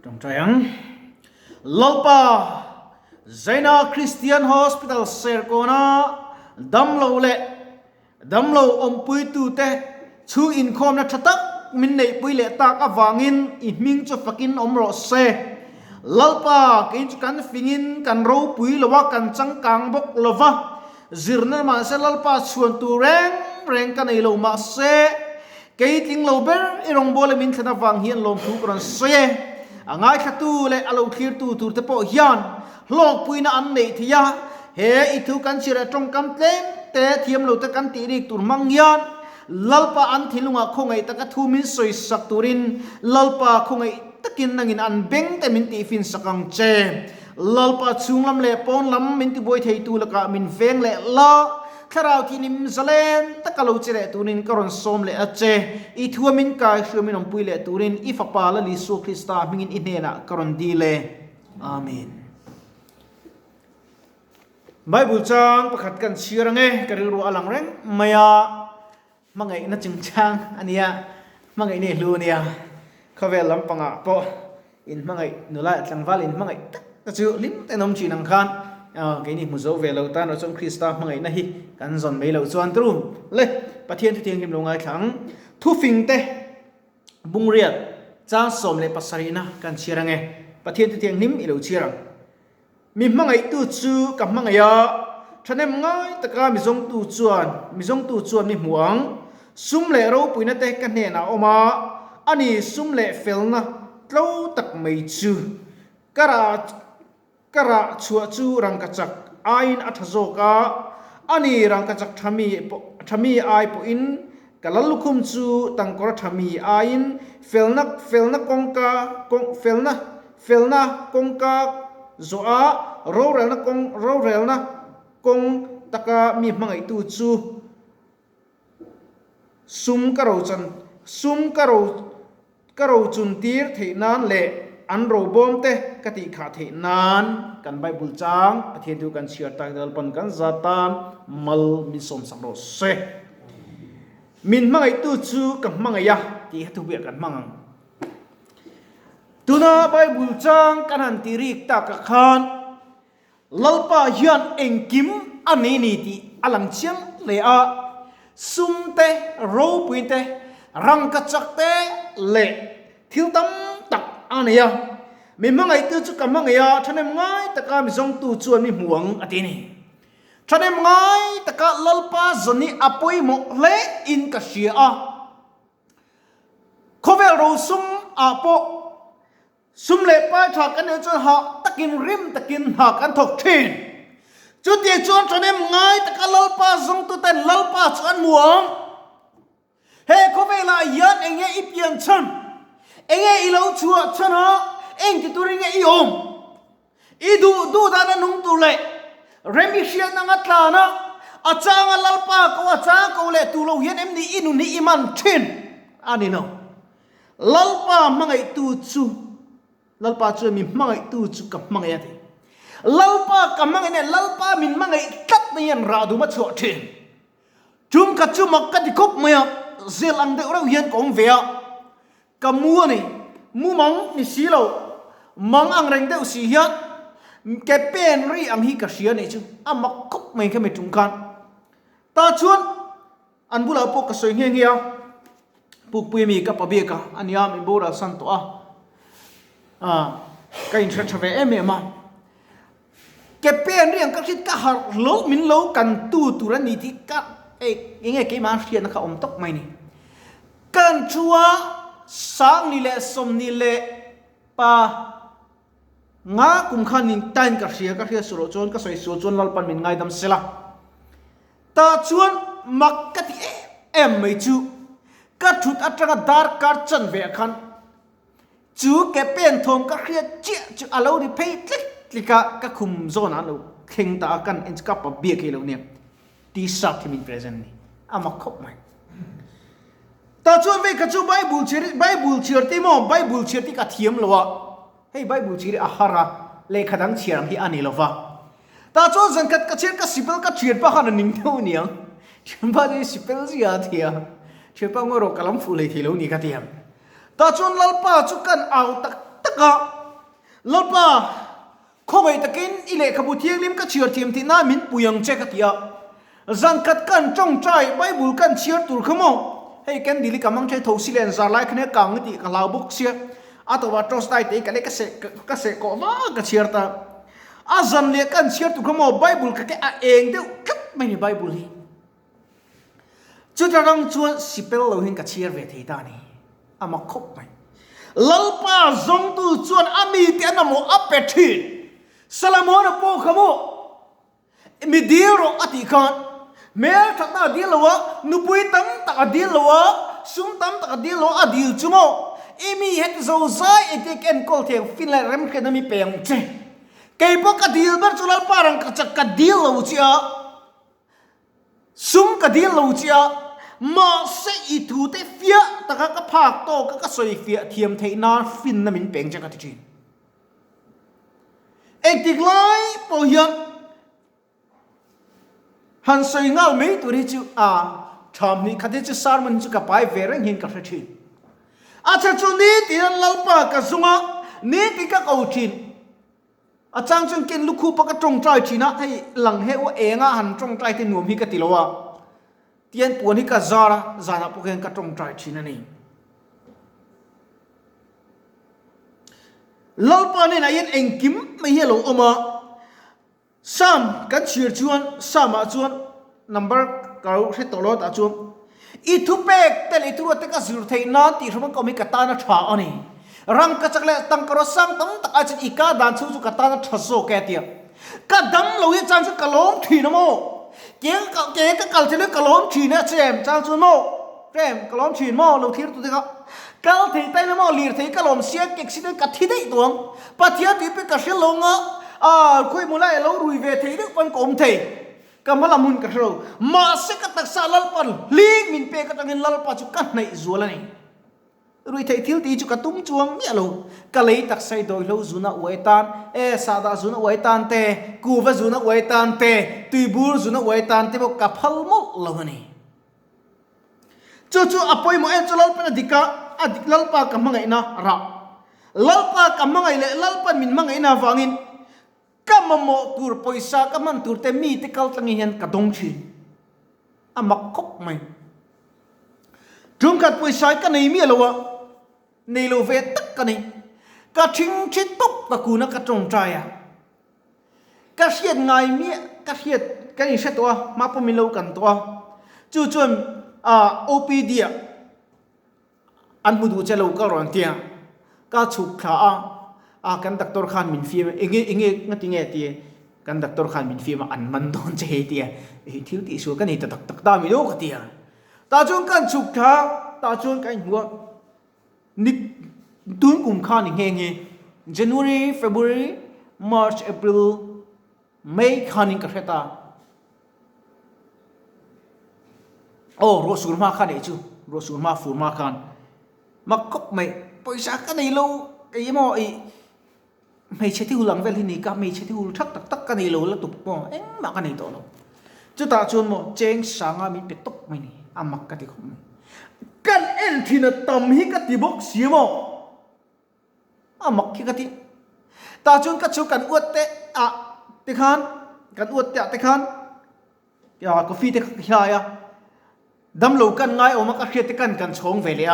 Dawngtea lalpa zaina Christian Hospital serkona damlo ompui tu te chu income na thatak min nei pui le tak awangin I hming chu fakin omro se lalpa kein chu kan fingin kan ro pui lowa kan changkang bok lova zirna ma se lalpa chuan tu reng kan ei lo ma se kei ting lo ber irong bole min thana wang hian lom thu kran se angai khatu le alo thir tu tur te po hian lok puina an nei thia he I thu kan chira trong kam tlem te thiam lo te kan ti rik tur mang hian lalpa an thilunga khongai taka thu min soi sak turin lalpa khongai takin nangin an beng te min ti fin sakang che lalpa chunglam le pon lam min ti boi thei tu laka min veng le la kharau thi nim zalen takalo chire tunin karon som le ache I thua min kai hrumin ompui le turin I fapa la li su Krista mingin inena karon dile amen Bible chang pakhat kan chirange kariru alang reng maya mangai na chingchang ania mangai ne lu nia khavel lampanga po in mangai nula tlangwal in mangai ta chu lim tenom chinang khan cái này một dấu về lâu ta nói trong Krista mà ngày nay căn dọn mấy lâu chuan tru le pathian thiêng kim long ai thắng thu phình te bung riat cha som le pasarina kan chirang e pathian thiêng nim I lo chirang mi mangai tu chu kam mangai ya thanem ngai taka mi zong tu chuan mi muang sum le ro puina te kan ne na oma ani sum le felna tlo tak mai chu kara chua chu rangkachak ain athazoka ani rangkachak thami ai po in kalalukhum chu tangkora thami ain felna kongka zoa rorelna kong taka mi mangai tu chu sum karo chun tir theinan le an ro bom te kati kha the nan kan Bible chang pathian tu kan share tak dal pan kan zatan mal mi som sang ro se min mangai tu chu kan mangaya ti tu be kan mangang tuna Bible chang kan han ti rik ta ka khan lalpa hian engkim ani ni ti alang chiang le a sum te ro puin te rang ka chak te le thil tam ania mi mangai tu chu kam mangai ya thanem ngai taka mi zong tu chuan mi muang atini thanem ngai taka lalpa zoni apoi mo le in ka sia a khovel ro sum apo sum le pa tha kan ne chuan ha takin rim takin ha kan thok thin chu ti chuan thanem ngai taka lalpa zong tu ten lalpa chuan muang he khovela yan enge ipian chan enge ilo chua chana eng ti turing e iom idu da na nung tu le remi shia na ngatla na achanga lalpa ko achang ko le tu lo hian em ni inu ni iman thin ani no lalpa mangai tu chu lalpa chu mi mangai tu chu ka mangai ati lalpa ka mangai ne lalpa min mangai tat na yan ra du ma chu thin chum ka chu mak ka di kop maya zel ang de ro hian kong vea kamua ni mu mang ni silo mang ang reng deu si hian ke pen ri ang hi ka sia ni chu amak kop mai ke me tung kan ta chuan an bula po ka soi nge ngia puk pui mi ka pa be ka ania mi bora san to a ka in thra thave em ma ke pen ri ang ka sit ka har lo min lo kan tu ran ni ti ka nge ke ma sia na ka om tok mai ni kan chua sang ni le som ni le pa nga kum khan in tan ka ria suro chon ka soi su chon lal pan min ngai dam sela ta chuan makati em mai chu ka thut atanga dar kar chan ve khan chu ke pen thom ka ria chi chu alo ni pei tlika ka khum zona lo kheng ta kan en ka pa bia ke lo ne ti sak thi min present ni ama khop mai ta chuan ve ka chu Bible chir ti mo Bible chir ti ka thiam lowa hey Bible chir ahara le khadang chiram hi ani lova ta chuan zan kat ka chir ka sipel ka chir pa khan ning thau niang chimba de sipel zia thia chirpa ngoro kalam fu le thilo ni ka tiam ta chon lalpa chu kan au tak ตะกะลบป่าข้อไว้ตะกินอิเล็กขบุเทียงลิมก็เชียร์ทีมที่น่ามินปุยงเจกติยาจังกัดกันจ้องใจไบเบิลกันเชียร์ตุลขโมให้กันดีลิกำลังใช้ทศิเลนซาไลค์เนี่ยกังติกลาวบุกเชียอัตว่าทศไตติกันเลยก็เสกมาก็เชียร์ตาอาจันเลียกันเชียร์ตุลขโมไบเบิลก็แค่เองเดียวกับไม่ในไบเบิลฮีจุดรังชวนสิเปลเราเห็นกับเชียร์เวทีตานี่อามาคบไหมลลป้าจงตูชวนอามีเตียนโมอัปเปทีสลามอนโปขโมมีเดียร์อธิการเมื่อทักนาดีลวะนุปุยตั้มตักดีลวะซุ่มตั้มตักดีลวะอดีลจุโมมีเหตุโซ่ใจเอติเกนโคลเทียงฟินแลนด์เริ่มแค่นั้นมีเปียงเจเกี่ยวกับดีลบัดจุลปารังกจักกัดดีลวะเจียซุ่มกัดดีลวะเจียมาเสียทูเตฟียตะกักภาคโตกักสวยฟียเทียมเทนาฟินนั้นมีเปียงจักกัดจีนเอกติกไลปอยันฮันสวยงามไม่ตัวนี้จูทำนี่คดีจะสารมันจูกับไปเวรังเห็นกับชีนอาจารย์จุนี้ที่นั่นลัลปากกับซุงนี่ที่กับเอาชีนอาจารย์จงกินลูกคู่ปากตรงใจชีนะให้หลังเหวเองหันตรงใจที่หนุ่มฮิกติลวะเตียนปวนี่กับซาระซานะพวกเองกับตรงใจชีนั่นเองลัลปานี่นายเองกิมไม่เหี้ยหลงออกมาซ้ำกันเชียร์ชวนซ้ำมาชวน number เก่าใช้ตัวรถอาชวนอีทุเปกแต่อีทุรถก็สุดท้ายนาตีสมก็มีกตานะชาอันนี้รังกจักเล่ตั้งกระสังตั้งตะอาจจะอีกาดันสู้กตานะชัดโซแกเตียกดังเราเนี่ยจังจะกล้มทีนะโมเกี่ยก็กัลเทเลกล้มทีนะเจมจังชวนโมเจมกล้มทีโมเราทีตัวเด็กกัลทีไตนะโมลีร์ทีกล้มเสียเก็กสิเดกัดที่ได้ตัวปัจจัยที่เป็นกระเชลงคุยมุไลเรารุยเวทีนึกเป็นกลมทีก็มาละมุนกระเรามาเสกตักสาลปันลีกมินเปก็ตั้งเงินลปันจุกันในจัวละนี่รุยทีทิวตีจุกตุ้มจวงเนี่ยเราก็เลยตักใส่โดยเราจุน่าไว้ตันซาดาจุน่าไว้ตันเตกูวจุน่าไว้ตันเตตุยบูร์จุน่าไว้ตันเตบอกกับพัลมุลเราเนี่ยจู่ๆอภัยมาจุลปันดิกาลปันกับมังไงนะระลปันกับมังไงเลยลปันมินมังไงนะฟังอินก็มาโมตูร์ปอยซาก็มันตูร์เตมีที่เขาตั้งเงินกระดงชีมักคบไหมจุงกัดปอยซาก็ในมีอะไรวะในโลเวตักกันนี่ก็ชิงชิดตุบตะกูนักกระจงใจก็เสียดไงมีก็เสียดก็นี่เสียตัวมาพอมีโลกันตัวจู่จนOPD อันมุดูเจลูก็ร้อนเตียก็ฉุกขากันดักตอร์ขันมินฟีมเองงั้นที่เงี้ยที่กันดักตอร์ขันมินฟีมอันมันโดนเจที่ทิวที่ชัวกันนี่ตักตามิโลกที่ตาจงกันฉุกขาตาจงกันหัวนิดตุนกุมขันเงี้ย January February March April May ขันนี่ก็เสร็จโอ้รสุรมาขันเอจูรสุรมาฟูมาขันมักกบไม่ปอยสักกันในโลไอ้ยมอไอ้ไม่ใช่ที่หูหลังเวลนี่ก็ไม่ใช่ที่หูทักตักกันในโลแล้วตุกปอมากันในตัวเราจุดตาจวนมอเจงสังอามีเป็ดตกไม่นี่มักกันที่เขากันที่น่ะตำฮิกันที่บอกเสียมอมักฮิกันที่ตาจวนก็ชูกันอวดเตะติขันกันอวดเตะติขันอย่ากาแฟเตะขี้ลายดำโลกันง่ายออกมาก็เขียนติกันชงเวลี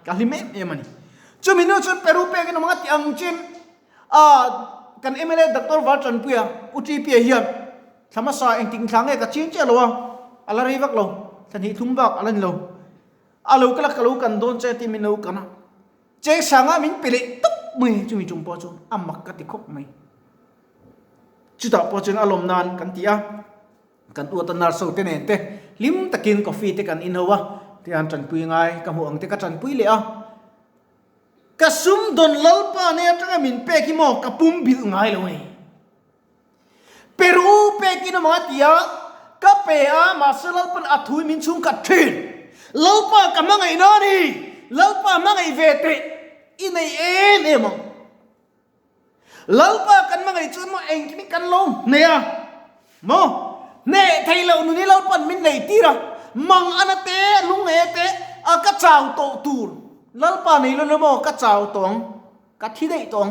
กันลิเมะมันจุดมิโนจุดเปรูเปกันมาที่อังจินกันMLAดรวัชจันทร์เปียอุตรีเปียเฮียนธรรมศาสตร์เองติงครั้งเอกชิ้นเจ้าเราอะไรวักเราทันทีทุ่มบักอะไรเราเราก็ลักเรากันโดนเจติมิโนกันนะเจ๊สังอามินเปริตุกมือจุ่มจุ่มปอจุนมักกติคบไม่จุดต่อปอจุนอารมณ์นานกันที่กันตัวตันนาร์สูเตเนเตลิมตะกินกาแฟเตกันอินหัวที่อันจันปุยง่ายกับหัวอังเตกันจันปุยเลยกระซุ่มโดนลลปาเนี่ยจังมินเปกิโมกับปุ่มบิดง่ายเลยเปรูเปกินมาที่กับเปมาสลลปันอัฐุยมินชุงกัดทินลลปากับมังไงนอนี่ลลปามังไงเวเตอินไอเอ็มลลปากันมังไงจนมาเองที่นี่กันลงเนี่ยโมเน่ไทยเราหนูนี่เราปั่นมินไหนตีระมังอันเตะลุงเอเตะก็เจ้าโตตูนแล้วป่านนี้เราโมก็เจ้าตอง กัดที่ได้ตรง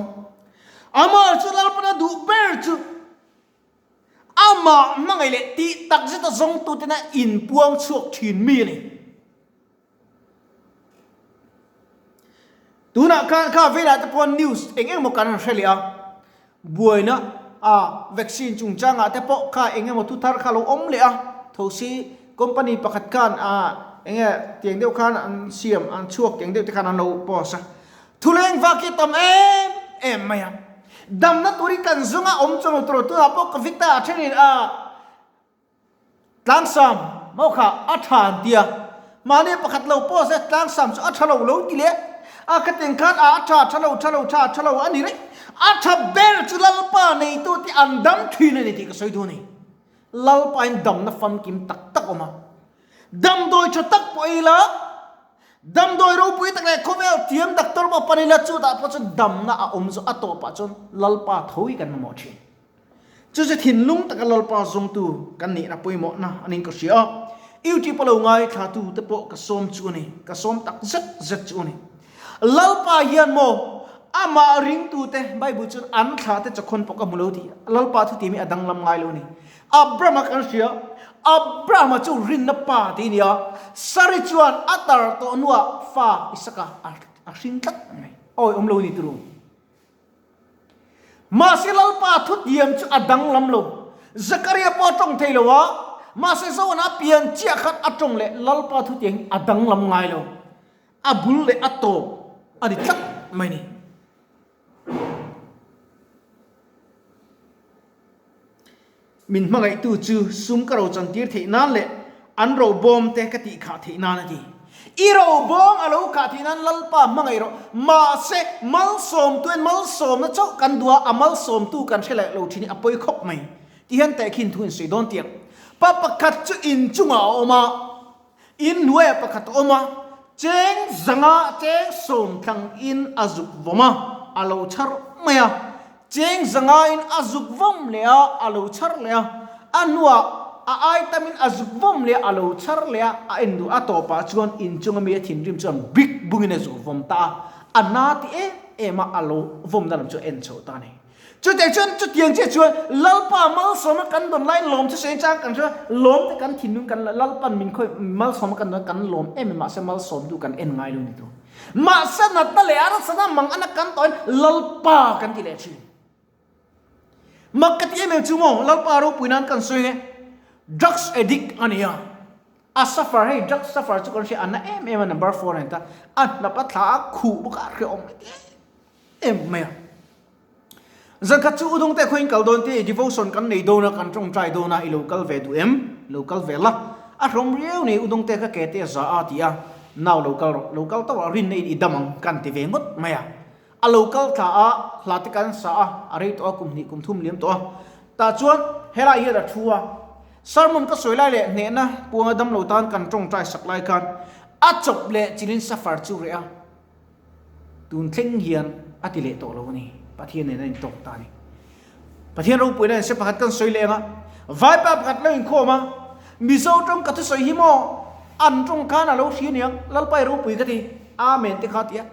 อามาจุลปนาดูเบอร์จุอามามังไงเลยตีตักจิตจงตุเตนะอินพวงชุกถินมีเลยตัวนักการข้าเวลาจะพอนนิวส์เองมากันเฉลี่ยบัวนะวัคซีนจุงจังแต่พอข้าเองมาทุกทาร์ข้าลงอมเลยทุกสิ่งคอมพานีประกาศการเองเตียงเดียวกันอันเสียมอันชั่วเตียงเดียวกันอันเราพอสักทุเรงว่ากิตมไม่ยังดำนัดตุริกันซุงอมจนตัวตัวพวกวิกตาเช่นนี้ตั้งซ้ำมั่วข้าอัฐานเดียมาเนี่ยประกาศเราพอสักตั้งซ้ำจะอัฐเราเราทีเลี้ยก็ติงคัดอัฐชะเราอันนี้เลยอัฐเบลจุลลปาในตัวที่อันดำทีนี่ที่ก็สวยดูนี่ลลปาอินดำนับฟันกิมตักออกมาดำโดยจะตักไปละดำโดยรูปุยตักเลยเขาไม่เอาเทียมดักตอร์มาปนิละจุดแต่พอจนดำน่ะอมจุอัตโตปะจนลลปาถอยกันมาหมดทีจุดจะถิ่นลุงตักลลปาทรงตูกันนี่นะปุยหมดนะอันนี้ก็เสียอิวที่พลังไงถ้าตูตะโปกระสมจูนี่กระสมตักจัดจูนี่ลลปาเฮียนโมอามาริงตูเตใบบุญอันขาเตจะคนปกมุลดีลลปาทุติมีอดังลำไงโลนี่อับรามักันเสียอับรามัจูรินนปาทีนี้สริจวนอัตร์ตัวนัวฟ้าอิสกาสิงตักไงโอ้ยโลนี่ตรูมาสิลลปาทุติยมจูอดังลำโลซักริยาปอตงเทลวะมาสิโซนาเปียนเจียขัดอัตงเลลลปาทุติยมอดังลำไงโลอับุลเลอัตโตอันนี้ตักไม่นี่มินมังไอตูจูซุมกระโรจันทีร์เทนันเละอันโรบอมเตกติขาเทนันทีอีโรบอมอโลขาเทนันลัลปามังไอโรมาเซมัลสมตัวมัลสมนะเจ้ากันดัวอามัลสมตูกันเชลโลทีนี้อปอยคบไหมที่เห็นแต่ขินทุนสีดอนเตียงป้าประคัดจูอินจุงาออกมาอินหน่วยประคัดออกมาเจงจังอาเจงสมทังอินอาจุกวมาอโลชาร์เมียเจงจังอินอาจุกวมเลียอโลชาร์เลียอันนัวไอตามินอาจุกวมเลียอโลชาร์เลียอินดูอัตโตปะจวนอินจุงมีถิ่นริมจวนบิ๊กบุงินอาจุกวมตาอันนาที่มาอโลวมนั่นจวนเอ็นโชตานี่จุดเดียวจุดยังเจวนลลปามัลสมกันโดนไล่ลมจะเสียงจ้างกันใช่ไหมลมแต่กันถิ่นนุ่งกันลลปามินค่อยมัลสมกันโดนกันลมมาเสมัลสมดูกันเอ็นไงดูนี่ตัวมาเสนัดตะเลอาร์สนามังอันกันตอนลลปากันที่เลชิมักกะที่เมจูโมลลปารูปุยนันกันสวยไง drugs addict อันนี้suffer ให้ drugs suffer จุกันเสียอันนั้นมัน number 4นั่นตาอันนับว่าถ้าขู่บุกอะไรอมไม่จังกัดจูดงแต่คุยกันโดนที่ devotion กันในโดนกันจงใจโดนอี local เวดูlocal เวล่ะรวมเรียวในอุดงแต่ก็เกิดที่จะอาทิตย์น่า local ตัวรินในอีดำมังกันที่เวงหมดไม่local ถ้าหลักกันสาอะไรตัวกุมนี่กุมทุ่มเลี้ยมตัวแต่ชวนเฮล่าเยอะทัวสารมันก็สวยไล่เลยเนี่ยนะพวกดำเราตานกันจงใจสักไล่กันจบเลยจีนินสัฟาร์จูเรียตุนเท่งเฮียนติเลโตเรานี่ประเทศนี้นั่นตกตานี่ประเทศเราปุ่ยนั่นเสียประคัดกันสวยเลยนะไว้แบบประคัดเรื่องข้อมามิโซตรงกัดสวยหิมออันตรงกันเราเสียเนี่ยแล้วไปเราปุ่ยกันทีอาเมนที่ขาดเยอะ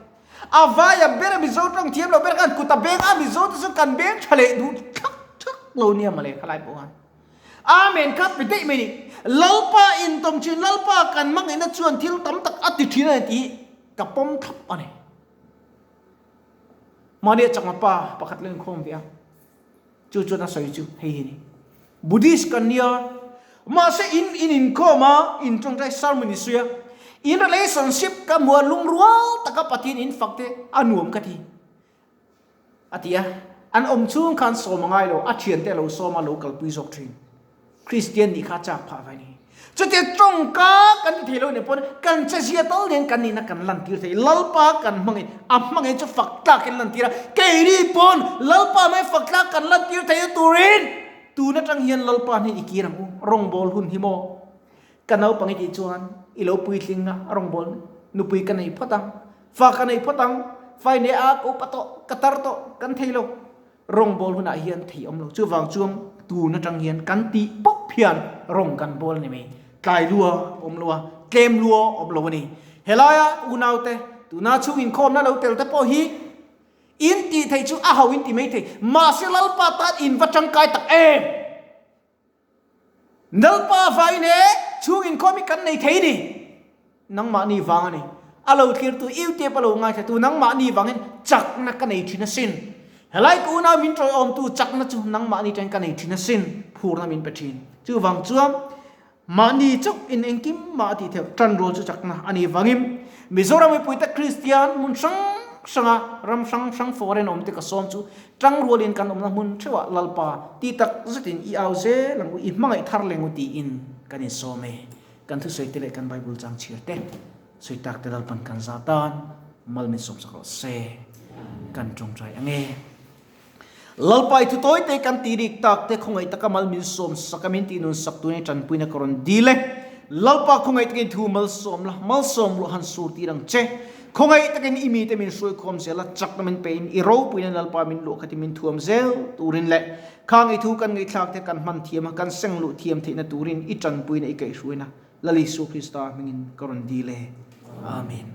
ไว้แบบเบรมิโซตรงเทียมเราเบรกันกุตาเบงมิโซที่สุดกันเบงทะเลดูชักเราเนี่ยมาเลยขลายพวกนั้นอาเมนครับไปได้ไหมนี่ลลปาอินตมชินลลปากันมังอินชวนที่ตั้มตักอติทีนั่นทีกับปมทับอันนี้มาเนี่ยจังหวะป้าประคัดเรื่องโคมเบียจู่ๆน่าสวยจู่เฮ้ยนี่บุดิสกันเนี่ยมาเสียอินโคมาอินตรงใจสารมินิสุยอิน relationship กับมัวลุงรัวตะกับปฏิอินฟักเตอันหนุ่มกันทีอาทิตย์อันอมช่วงการสอมง่ายเราอาเชียนแต่เราสอมา local ปีศกทรีคริสเตียนนี่ข้าจากพาไปนี่จะเจตรงกันที่เราเนี่ยพอกันจะเสียตัวเลี้ยงกันนี่นักกันลันทีร์ลลปากันมังเองจะฝักตากันลันทีร์เกย์รีปอนลลปาไม่ฝักตากันลันทีร์แต่ตูรินตูนัดจังเฮียนลลปานี่อีกีรังรงบอลหุ่นหิโมกันเอาปังอีจวนอีโลปุยลิงนะรงบอลนุปุยกันไอ้พตังฝากกันไอ้พตังไฟเนียกอุปโตกตาร์โตกันเทโลรงบอลหุ่นเฮียนที่อมโลชื่อวางช่วงตูนัดจังเฮียนกันตีป๊อกเพียนรงกันบอลนี่มั้ยกายลัวอมลัวเกมลัวอมลัวนี่เฮลายาอุณาวเตตูน่าชูอินคอมน่าเราเตลแต่พอฮี อินตีไทยจูอาหาวินตีไม่ไทยมาเสลัลปาตัดอินวัจังกายตักเอ็มนัลปาไฟเน่ชูอินคอมิกันในไทยนี่นังมานีวังนี่อาลูทีร์ตัวอิวเตปอาลูง่ายแต่ตัวนังมานีวังเห็นจักนักกันในทินสินเฮลัยกูนามินทรอยอมตัวจักนักจูนังมานีจังกันในทินสินพูดนามินเปทินจูวังจวมมานีจุกอินเองกิมมาตีเทวจันโรจูจักนะอันนี้วังิมมิโซรามิปุยตะคริสเตียนมุนสังสังรำสังฟอร์เรนอมติกสอมจูจังรัวเรียนกันอมนะมุนเชื่อว่าลัลปาตีตักจุดินอีเอาเซหลังอินมังไอทาร์เลงอุตีอินกันอินโซเมกันทุสวยเตเลกันไบเบิลจังเชียร์เตสวยตักเตลัลปันกันซาตานมัลมิสมสักเซกันจงใจอังเอลัลปาทุโต้ยเตกันตีริกตักเตคงไอตะกมัลมิสมสักมินตีนุนสักตัวนี้จันปุยนักรอนดีเลลัลปาคงไอตะกินทูมัลสมละมัลสมลุหันสูตีดังเจคงไอตะกินอิมีเตมินช่วยคอมเซลจักนมินเป็นอีโรปุยนัลปามินลุขัดมินทูมเซลตูรินเละข้างไอทูกันไอทักเตกันมันเทียมกันเซงลุเทียมเทนตูรินอิจันปุยในไอเกยช่วยนะลลิสุคริสตามินกรอนดีเลอาเมน